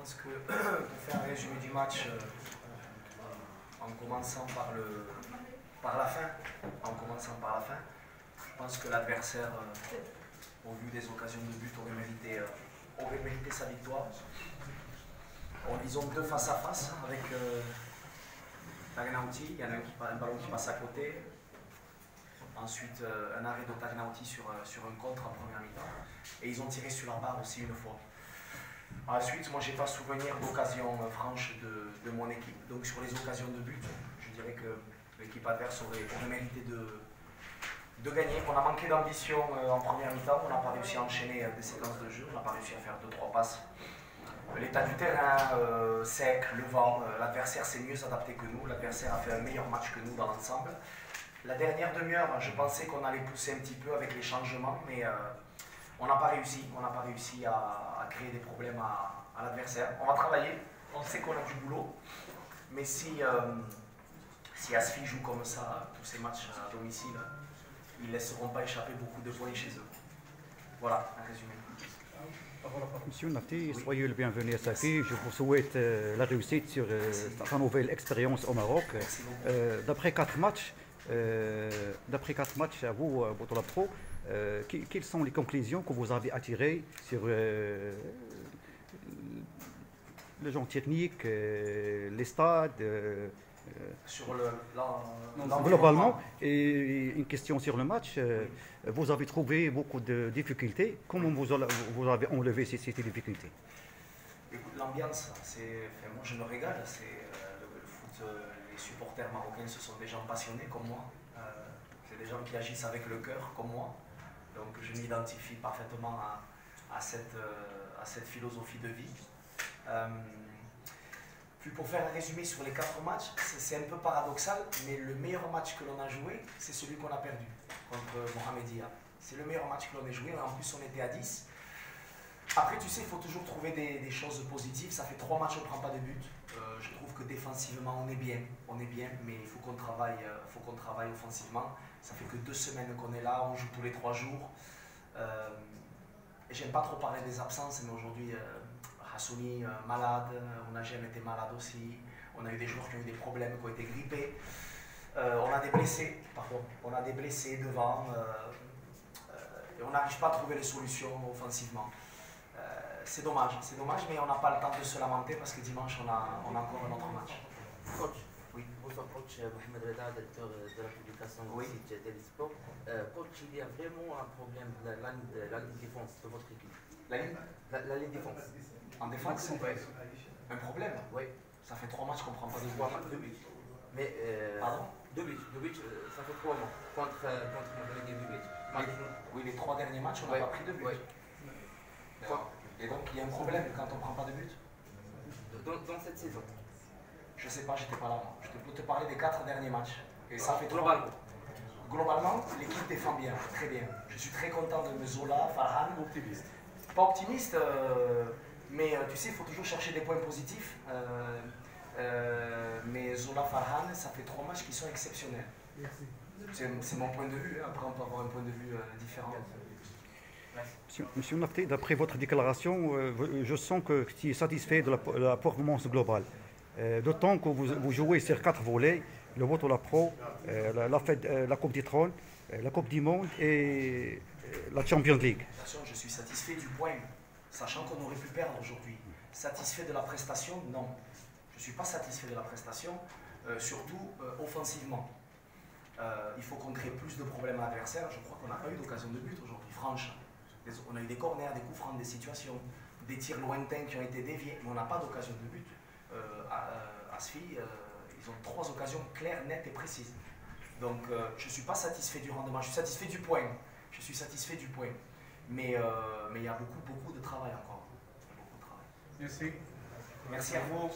pense que pour faire un résumé du match, en commençant par la fin, je pense que l'adversaire, au vu des occasions de but, aurait mérité sa victoire. Ils ont deux face à face avec Tagnauti. Il y en a un ballon qui passe à côté. Ensuite, un arrêt de Tagnauti sur un contre en première mi-temps. Et ils ont tiré sur la barre aussi une fois. Ensuite, moi, je n'ai pas souvenir d'occasion franche de mon équipe. Donc, sur les occasions de but, je dirais que l'équipe adverse aurait mérité de gagner. On a manqué d'ambition en première mi-temps. On n'a pas réussi à enchaîner des séquences de jeu. On n'a pas réussi à faire 2-3 passes. L'état du terrain, sec, le vent, l'adversaire s'est mieux adapté que nous. L'adversaire a fait un meilleur match que nous dans l'ensemble. La dernière demi-heure, je pensais qu'on allait pousser un petit peu avec les changements, mais on n'a pas réussi. On n'a pas réussi à créer des problèmes à l'adversaire. On va travailler, on sait qu'on a du boulot, mais si Asfi joue comme ça tous ces matchs à domicile, ils ne laisseront pas échapper beaucoup de points chez eux. Voilà, un résumé. Monsieur Nafti, soyez le bienvenu à Safi. Je vous souhaite la réussite sur sa nouvelle expérience au Maroc. D'après 4 matchs, à vous, votre la pro, quelles sont les conclusions que vous avez attirées sur le genre technique, les stades sur globalement, et une question sur le match, vous avez trouvé beaucoup de difficultés. Comment vous avez enlevé ces difficultés? Écoute, l'ambiance, moi je me régale. Le foot, les supporters marocains, ce sont des gens passionnés comme moi. C'est des gens qui agissent avec le cœur comme moi. Donc je m'identifie parfaitement à cette philosophie de vie. Puis pour faire un résumé sur les 4 matchs, c'est un peu paradoxal, mais le meilleur match que l'on a joué, c'est celui qu'on a perdu contre Mohamedia. C'est le meilleur match que l'on ait joué, en plus on était à 10. Après, tu sais, il faut toujours trouver des choses positives. Ça fait 3 matchs, on ne prend pas de but. Je trouve que défensivement, on est bien, mais il faut qu'on travaille offensivement. Ça fait que 2 semaines qu'on est là, on joue tous les 3 jours. J'aime pas trop parler des absences, mais aujourd'hui, Hassouni malade, Onagem était malade aussi. On a eu des joueurs qui ont eu des problèmes, qui ont été grippés. On a des blessés, devant. Et on n'arrive pas à trouver les solutions offensivement. C'est dommage, mais on n'a pas le temps de se lamenter parce que dimanche, on a encore un autre match. Coach, oui. Votre coach Mohamed Reda, directeur de la publication du site Daily Sport. Coach, il y a vraiment un problème de la ligne de défense de votre équipe. La ligne défense. En défense, un problème. Oui. Ça fait 3 matchs qu'on ne prend pas de buts. Mais, pardon? 2 buts, ça fait 3 mois contre Mohamed Reda. Oui, les 3 derniers matchs, on n'a pas pris de buts. Oui. Et donc, il y a un problème quand on ne prend pas de buts. Dans cette saison? Je ne sais pas, j'étais pas là. Moi. Je peux te parler des 4 derniers matchs. Et ça fait Globalement, l'équipe défend bien, très bien. Je suis très content de Zola, Farhan. Optimiste. Pas optimiste, mais tu sais, il faut toujours chercher des points positifs. Mais Zola, Farhan, ça fait 3 matchs qui sont exceptionnels. C'est mon point de vue. Après, on peut avoir un point de vue différent. Monsieur Nafti, d'après votre déclaration, je sens que tu es satisfait de la performance globale. D'autant que vous jouez sur 4 volets, le vote la pro, la Coupe des Trônes, la Coupe du Monde et la Champions League. Bien sûr, je suis satisfait du point, sachant qu'on aurait pu perdre aujourd'hui. Satisfait de la prestation? Non. Je ne suis pas satisfait de la prestation, surtout offensivement. Il faut qu'on crée plus de problèmes à l'adversaire. Je crois qu'on n'a pas eu d'occasion de but aujourd'hui, franche. On a eu des corners, des coups francs, des situations, des tirs lointains qui ont été déviés, mais on n'a pas d'occasion de but. Asfi, ils ont 3 occasions claires, nettes et précises. Donc je ne suis pas satisfait du rendement, je suis satisfait du point. Mais il y a beaucoup de travail encore. Merci. Merci à vous.